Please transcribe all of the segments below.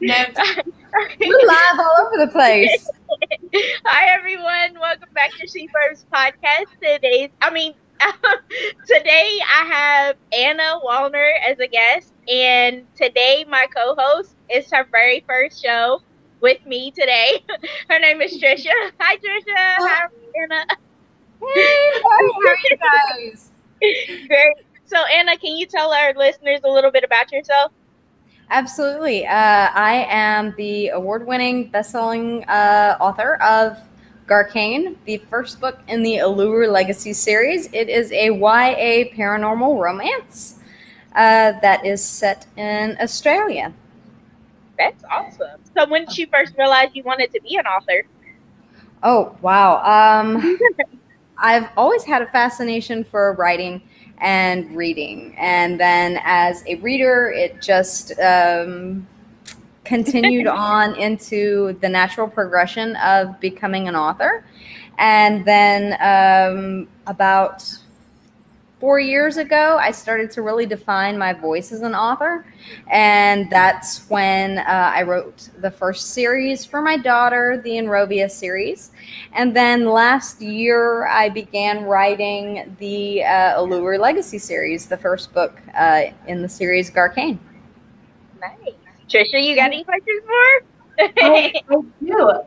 No, We're live all over the place. Hi everyone, welcome back to She First Podcast. Today I have Anna Walner as a guest, and today my co-host is her very first show with me today. Her name is Trisha. Hi Trisha. Hi Anna. Hey, how are you guys? Great. So Anna, can you tell our listeners a little bit about yourself? Absolutely. I am the award-winning, best-selling author of Garkain, the first book in the Uluru Legacy series. It is a YA paranormal romance that is set in Australia. That's awesome. So when did you first realize you wanted to be an author? Oh, wow. I've always had a fascination for writing and reading. And then as a reader, it just continued on into the natural progression of becoming an author. And then about 4 years ago, I started to really define my voice as an author. And that's when I wrote the first series for my daughter, the Enrovia Series. And then last year, I began writing the Uluru Legacy series, the first book in the series, Garkain. Nice. Trisha, you got any questions for? I do.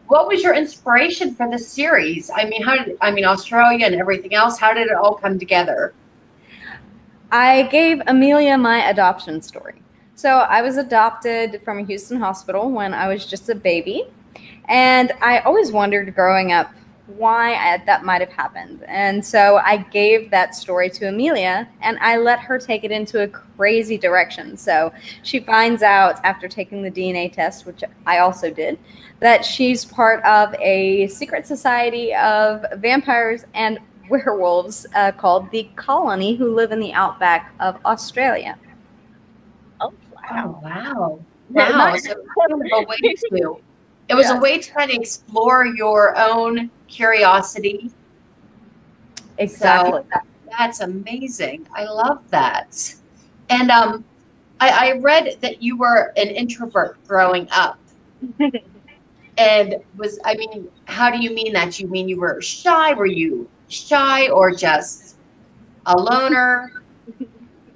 What was your inspiration for the series? I mean, Australia and everything else. How did it all come together? I gave Amelia my adoption story. So I was adopted from a Houston hospital when I was just a baby. And I always wondered growing up why that might have happened. And so I gave that story to Amelia, and I let her take it into a crazy direction. So she finds out after taking the DNA test, which I also did, that she's part of a secret society of vampires and werewolves called the Colony, who live in the outback of Australia. Oh, wow. Oh, wow. Wow. So it was a way to kind of explore your own curiosity. Exactly. So that's amazing. I love that. And I read that you were an introvert growing up. And how do you mean that? You mean you were shy? Were you shy or just a loner?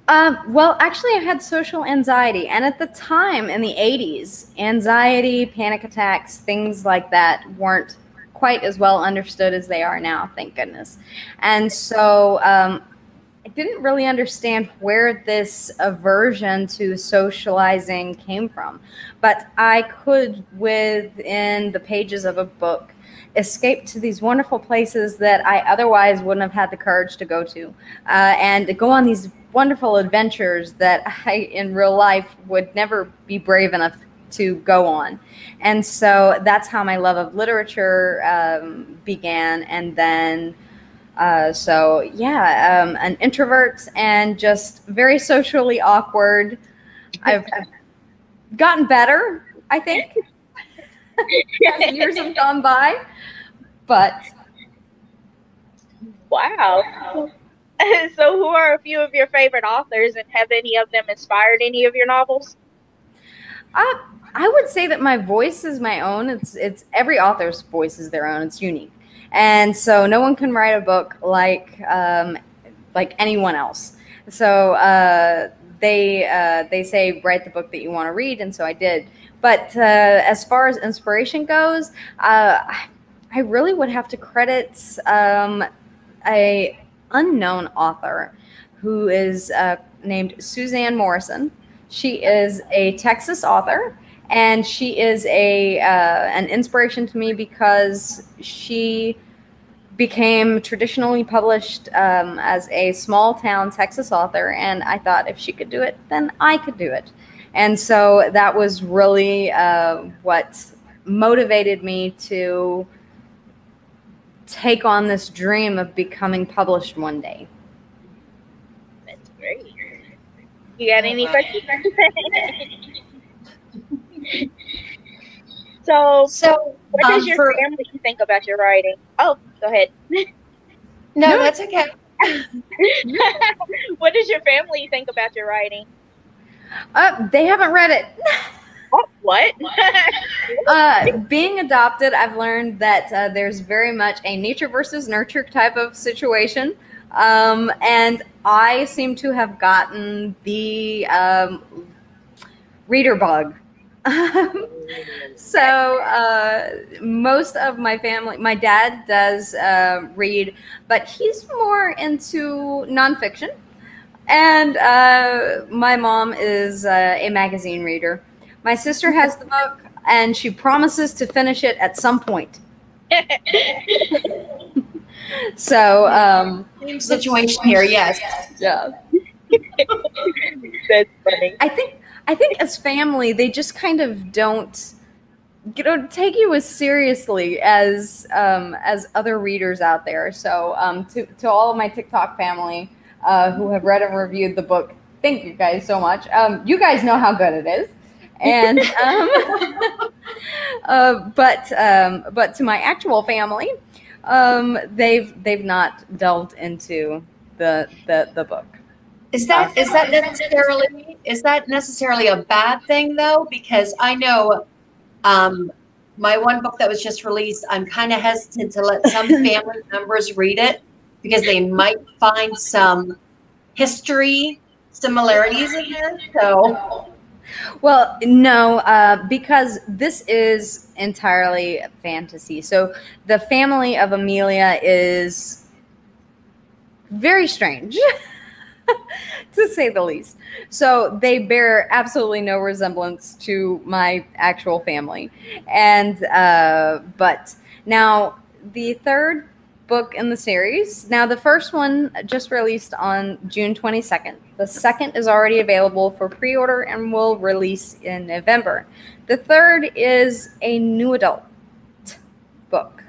Well, actually, I had social anxiety. And at the time in the 80s, anxiety, panic attacks, things like that weren't quite as well understood as they are now, thank goodness. And so I didn't really understand where this aversion to socializing came from. But I could, within the pages of a book, escape to these wonderful places that I otherwise wouldn't have had the courage to go to, and go on these wonderful adventures that I, in real life, would never be brave enough to go on. And so that's how my love of literature began. And then, an introvert and just very socially awkward. I've gotten better, I think, as years have gone by. But wow. So who are a few of your favorite authors, and have any of them inspired any of your novels? I would say that my voice is my own. It's every author's voice is their own. It's unique. And so no one can write a book like anyone else. So they say write the book that you want to read, and so I did. But as far as inspiration goes, I really would have to credit a unknown author who is named Suzanne Morrison. She is a Texas author, and she is an inspiration to me because she became traditionally published as a small town Texas author, and I thought if she could do it, then I could do it. And so that was really what motivated me to take on this dream of becoming published one day. That's great. You got any questions? So what does your family think about your writing? Oh, go ahead. No, that's okay. What does your family think about your writing? They haven't read it. What? Being adopted, I've learned that there's very much a nature versus nurture type of situation. And I seem to have gotten the reader bug. So most of my family, my dad does read, but he's more into nonfiction. And my mom is a magazine reader. My sister has the book, and she promises to finish it at some point. So, same situation here. Yes. Yeah. That's funny. I think as family, they just kind of don't take you as seriously as other readers out there. So to all of my TikTok family who have read and reviewed the book, thank you guys so much. You guys know how good it is. And but to my actual family, they've not delved into the book. Is that necessarily a bad thing though? Because I know my one book that was just released, I'm kind of hesitant to let some family members read it because they might find some history similarities in there. So. Well, no, because this is entirely fantasy. So the family of Amelia is very strange, to say the least. So they bear absolutely no resemblance to my actual family. And but now the third book in the series. Now, the first one just released on June 22nd. The second is already available for pre-order and will release in November. The third is a new adult book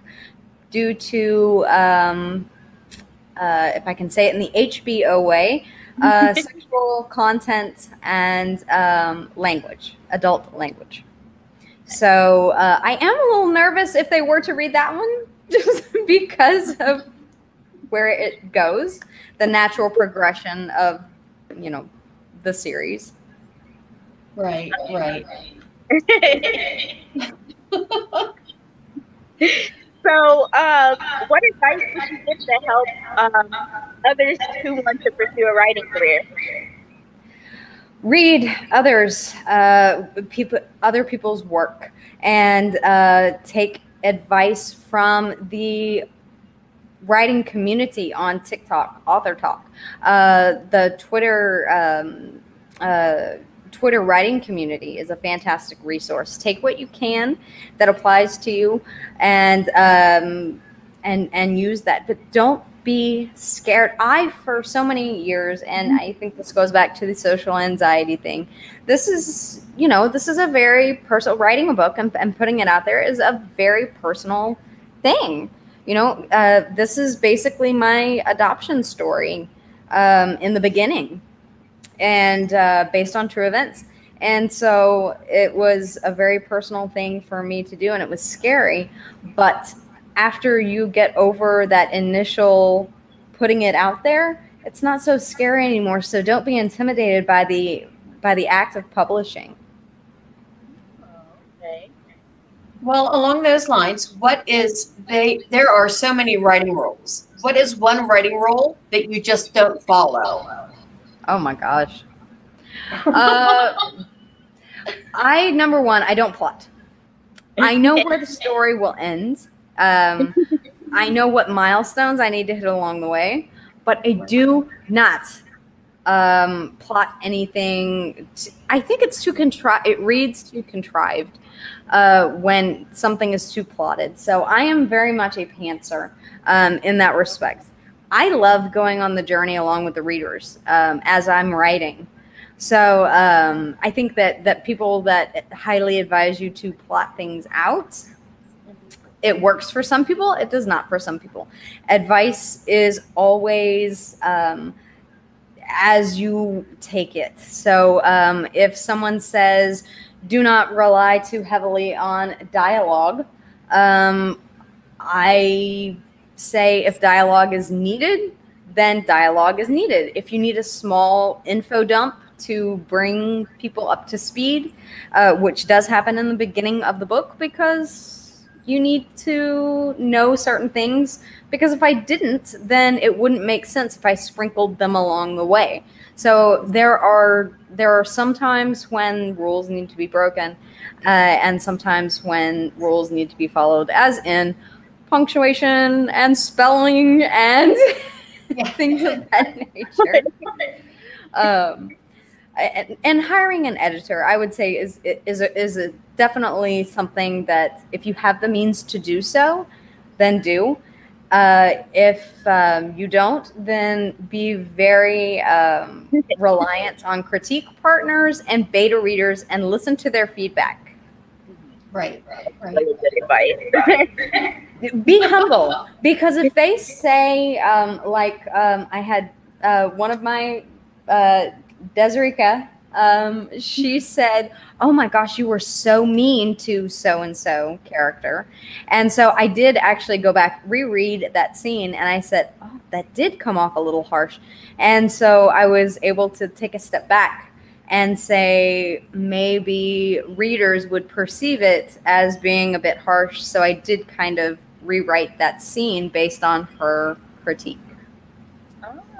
due to, if I can say it in the HBO way, sexual content and language, adult language. So I am a little nervous if they were to read that one, just because of where it goes, the natural progression of, the series. Right. So, what advice would you give to help others who want to pursue a writing career? Read others, other people's work, and take advice from the writing community on TikTok, Author Talk, the Twitter writing community is a fantastic resource. Take what you can that applies to you, and use that, but don't be scared. For so many years, and I think this goes back to the social anxiety thing. This is a very personal, writing a book and putting it out there is a very personal thing. This is basically my adoption story in the beginning, and based on true events. And so it was a very personal thing for me to do, and it was scary. But after you get over that initial putting it out there, it's not so scary anymore. So don't be intimidated by the act of publishing. Okay. Well, along those lines, there are so many writing rules. What is one writing rule that you just don't follow? Oh my gosh. Number one, I don't plot. I know where the story will end. I know what milestones I need to hit along the way, but I do not plot anything. I think it's too contrived. It reads too contrived when something is too plotted. So I am very much a pantser in that respect. I love going on the journey along with the readers as I'm writing. So I think that people that highly advise you to plot things out, it works for some people. It does not for some people. Advice is always as you take it. So if someone says, do not rely too heavily on dialogue, I say if dialogue is needed, then dialogue is needed. If you need a small info dump to bring people up to speed, which does happen in the beginning of the book because you need to know certain things. Because if I didn't, then it wouldn't make sense if I sprinkled them along the way. So there are some times when rules need to be broken, and sometimes when rules need to be followed, as in punctuation and spelling and things of that nature. And hiring an editor, I would say, is definitely something that if you have the means to do so, then do. If you don't, then be very reliant on critique partners and beta readers and listen to their feedback. Right. Be humble, because if they say, I had one of my Desirika, she said, "Oh my gosh, you were so mean to so-and-so character." And so I did actually go back, reread that scene, and I said, "Oh, that did come off a little harsh." And so I was able to take a step back and say maybe readers would perceive it as being a bit harsh. So I did kind of rewrite that scene based on her critique.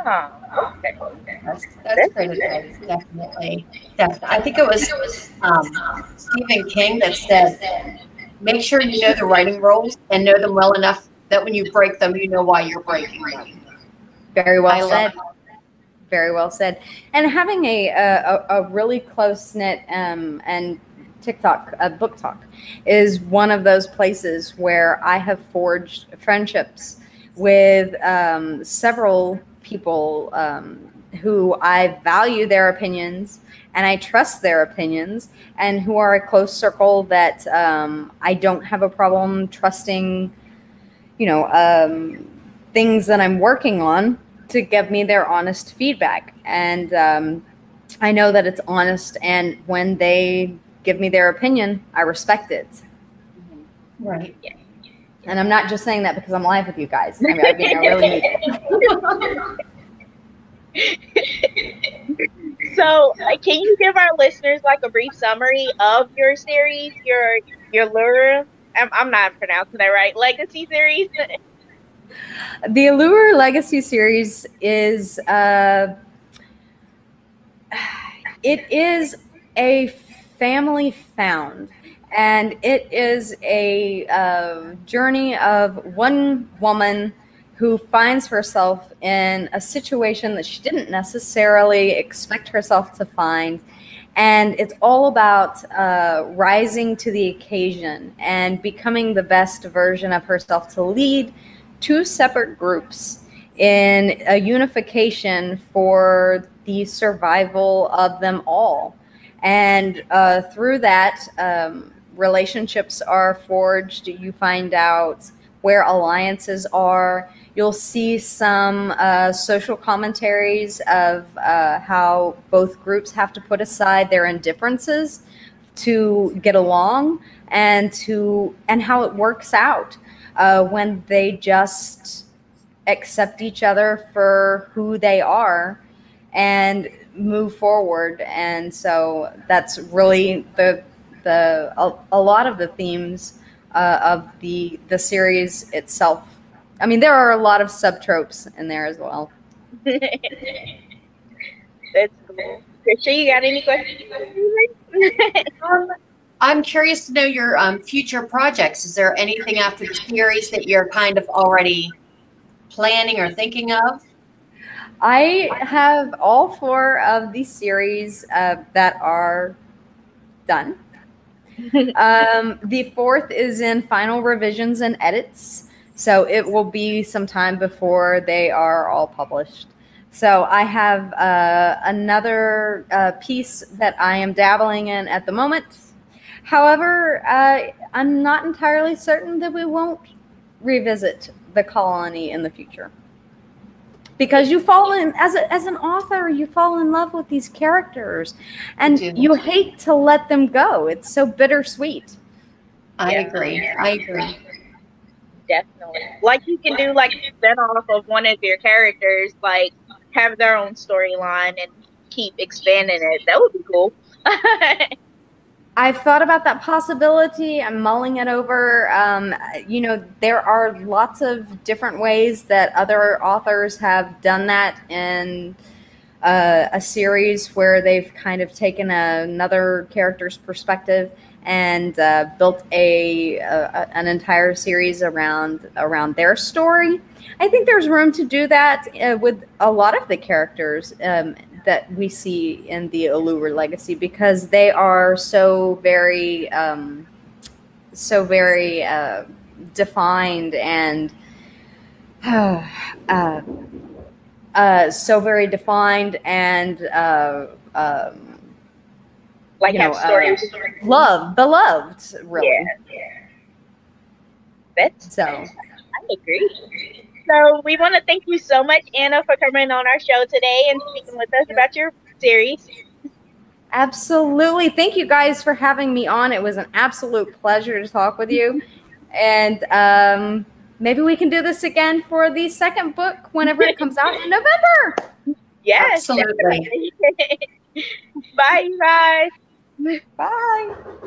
Oh, okay. That's great advice. Definitely. I think it was Stephen King that said, make sure you know the writing rules and know them well enough that when you break them, you know why you're breaking them. Very well said. Very well said. And having a really close-knit and book talk is one of those places where I have forged friendships with several people who I value their opinions and I trust their opinions, and who are a close circle that I don't have a problem trusting, things that I'm working on to give me their honest feedback. And I know that it's honest, and when they give me their opinion, I respect it. Right. Yeah. And I'm not just saying that because I'm live with you guys. I really need it. So, can you give our listeners like a brief summary of your series, your Uluru? I'm not pronouncing that right. Legacy series. The Uluru Legacy series is it is a family found, and it is a journey of one woman who finds herself in a situation that she didn't necessarily expect herself to find. And it's all about rising to the occasion and becoming the best version of herself to lead two separate groups in a unification for the survival of them all. And through that, relationships are forged. You find out where alliances are. You'll see some social commentaries of how both groups have to put aside their indifferences to get along, and how it works out when they just accept each other for who they are and move forward. And so that's really a lot of the themes of the series itself. I mean, there are a lot of subtropes in there as well. That's cool. Trisha, you got any questions? I'm curious to know your future projects. Is there anything after the series that you're kind of already planning or thinking of? I have all 4 of these series that are done. The 4th is in final revisions and edits, so it will be some time before they are all published. So I have another piece that I am dabbling in at the moment. However, I'm not entirely certain that we won't revisit the colony in the future. Because you fall in, as an author, you fall in love with these characters, and you hate to let them go. It's so bittersweet. I agree. Definitely. Like, you can do like a spin-off of one of your characters, like have their own storyline and keep expanding it. That would be cool. I've thought about that possibility. I'm mulling it over. There are lots of different ways that other authors have done that in a series where they've kind of taken another character's perspective and built an entire series around their story. I think there's room to do that with a lot of the characters that we see in the Uluru legacy, because they are so very defined and like have stories. Beloved, really. Yeah. I agree. So we want to thank you so much, Anna, for coming on our show today and speaking with us about your series. Absolutely. Thank you guys for having me on. It was an absolute pleasure to talk with you. And maybe we can do this again for the second book whenever it comes out in November. Yes. Absolutely. Bye, you guys. Bye.